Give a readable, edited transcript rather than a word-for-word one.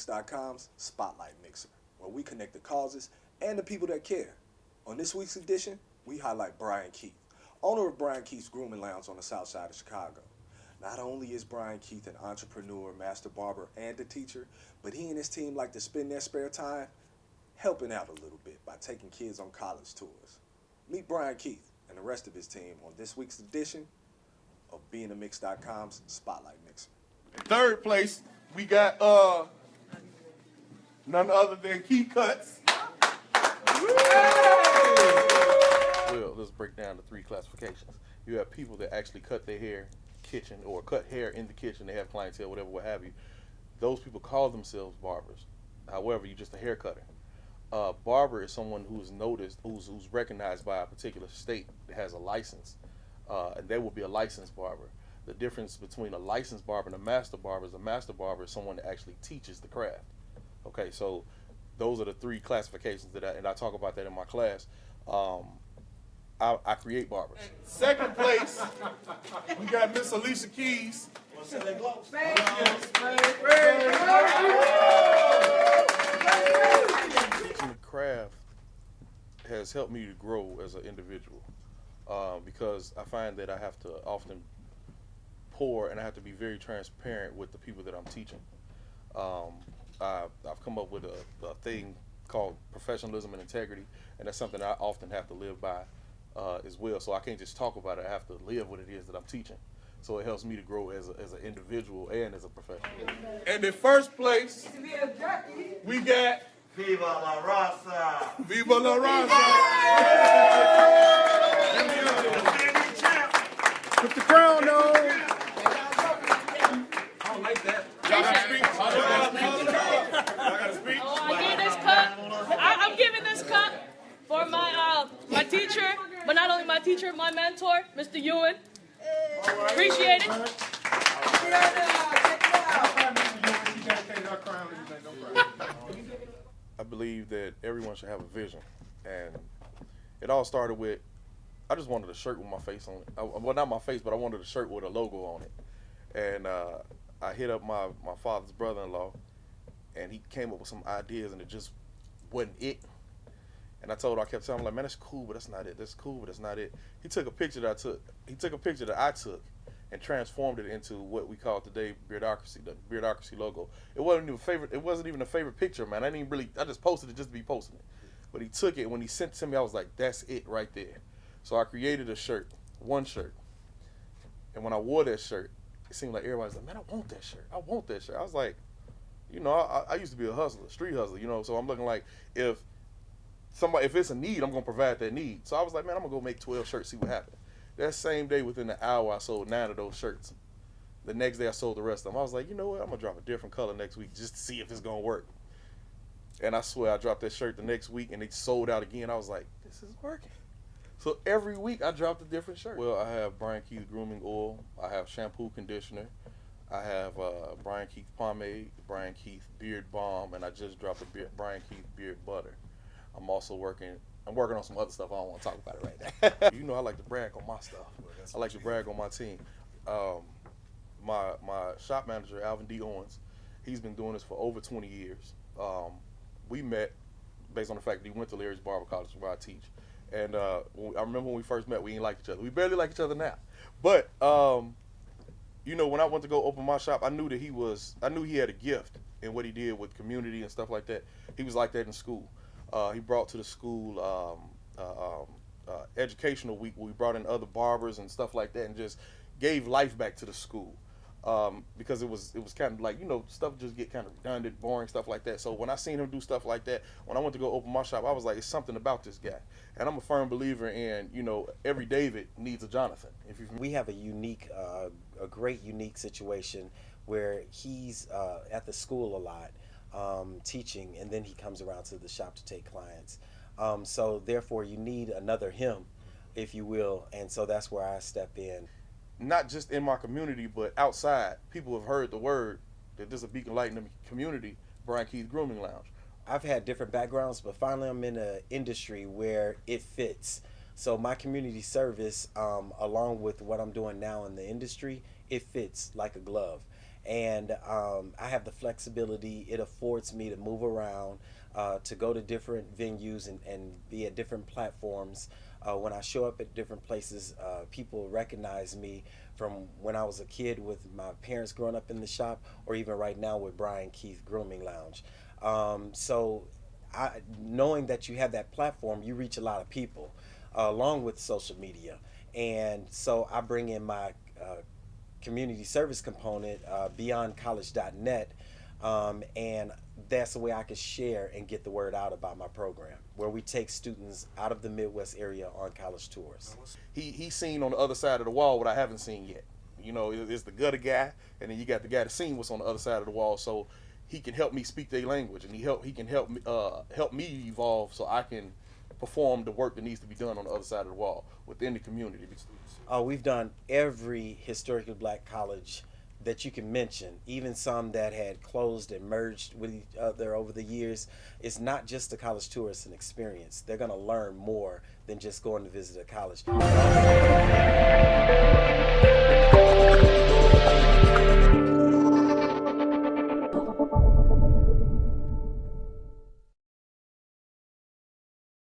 BNtheMix.com's Spotlight Mixer, where we connect the causes and the people that care. On this week's edition, we highlight Brian Keith, owner of Brian Keith's Grooming Lounge on the south side of Chicago. Not only is Brian Keith an entrepreneur, master barber, and a teacher, but he and his team like to spend their spare time helping out a little bit by taking kids on college tours. Meet Brian Keith and the rest of his team on this week's edition of BNtheMix.com's Spotlight Mixer. In third place, we got none other than Keith Cuts. Well, let's break down the three classifications. You have people that actually cut their hair kitchen or cut hair in the kitchen. They have clientele, whatever, what have you. Those people call themselves barbers. However, you're just a hair cutter. Barber is someone who's noticed, who's recognized by a particular state that has a license, and they will be a licensed barber. The difference between a licensed barber and a master barber is someone that actually teaches the craft. Okay, so those are the three classifications that I talk about that in my class. I create barbers. Second place, we got Miss Alicia Keys. The craft has helped me to grow as an individual because I find that I have to often pour and I have to be very transparent with the people that I'm teaching. I've come up with a thing called professionalism and integrity, and that's something I often have to live by as well. So I can't just talk about it, I have to live what it is that I'm teaching. So it helps me to grow as an individual and as a professional. And in first place, we got Viva la Raza! Viva la Raza! Put the crown on! I don't like that. Y'all got to speak. Y'all got to speak. Oh, I gave this cup. I'm giving this cup for my teacher, but not only my teacher, my mentor, Mr. Ewan. Appreciate it. I believe that everyone should have a vision, and it all started with, I just wanted a shirt with my face on it. Well, not my face, but I wanted a shirt with a logo on it. And I hit up my father's brother-in-law, and he came up with some ideas, and it just wasn't it. And I kept telling him, like, man, that's cool, but that's not it. That's cool, but that's not it. He took a picture that I took and transformed it into what we call today Beardocracy, the Beardocracy logo. It wasn't even a favorite picture, man. I just posted it just to be posting it. But he took it, when he sent it to me, I was like, that's it right there. So I created a shirt, one shirt. And when I wore that shirt, it seemed like everybody's like, man, I want that shirt. I want that shirt. I was like, I used to be a hustler, street hustler, so I'm looking like, if it's a need, I'm gonna provide that need. So I was like, man, I'm gonna go make 12 shirts, see what happens. That same day, within an hour, I sold 9 of those shirts. The next day, I sold the rest of them. I was like, you know what? I'm gonna drop a different color next week just to see if it's gonna work. And I swear, I dropped that shirt the next week, and it sold out again. I was like, this is working. So every week, I dropped a different shirt. Well, I have Brian Keith grooming oil. I have shampoo, conditioner. I have Brian Keith pomade, Brian Keith beard balm, and I just dropped a Brian Keith beard butter. I'm working on some other stuff. I don't want to talk about it right now. I like to brag on my stuff. I like to brag on my team. My shop manager, Alvin D. Owens, he's been doing this for over 20 years. We met based on the fact that he went to Larry's Barber College where I teach. And I remember when we first met, we didn't like each other. We barely like each other now. But, when I went to go open my shop, I knew he had a gift in what he did with community and stuff like that. He was like that in school. He brought to the school educational week where we brought in other barbers and stuff like that and just gave life back to the school. Because it was kind of like, stuff just get kind of redundant, boring, stuff like that. So when I seen him do stuff like that, when I went to go open my shop, I was like, it's something about this guy. And I'm a firm believer in, every David needs a Jonathan. We have a great unique situation where he's at the school a lot, teaching, and then he comes around to the shop to take clients. So therefore you need another him, if you will. And so that's where I step in. Not just in my community, but outside, people have heard the word that there's a beacon light in the community, Brian Keith Grooming Lounge. I've had different backgrounds, but finally I'm in an industry where it fits. So my community service, along with what I'm doing now in the industry, it fits like a glove. And I have the flexibility. It affords me to move around, to go to different venues and be at different platforms. When I show up at different places, people recognize me from when I was a kid with my parents growing up in the shop, or even right now with Brian Keith Grooming Lounge. So knowing that you have that platform, you reach a lot of people, along with social media. And so I bring in my community service component, BeyondCollege.net, and that's the way I can share and get the word out about my program, where we take students out of the Midwest area on college tours. He's seen on the other side of the wall what I haven't seen yet. You know, it's the gutter guy, and then you got the guy that's seen what's on the other side of the wall. So he can help me speak their language, and he can help me evolve so I can perform the work that needs to be done on the other side of the wall within the community. We've done every historically black college that you can mention, even some that had closed and merged with each other over the years. It's not just a college tour, it's an experience. They're going to learn more than just going to visit a college.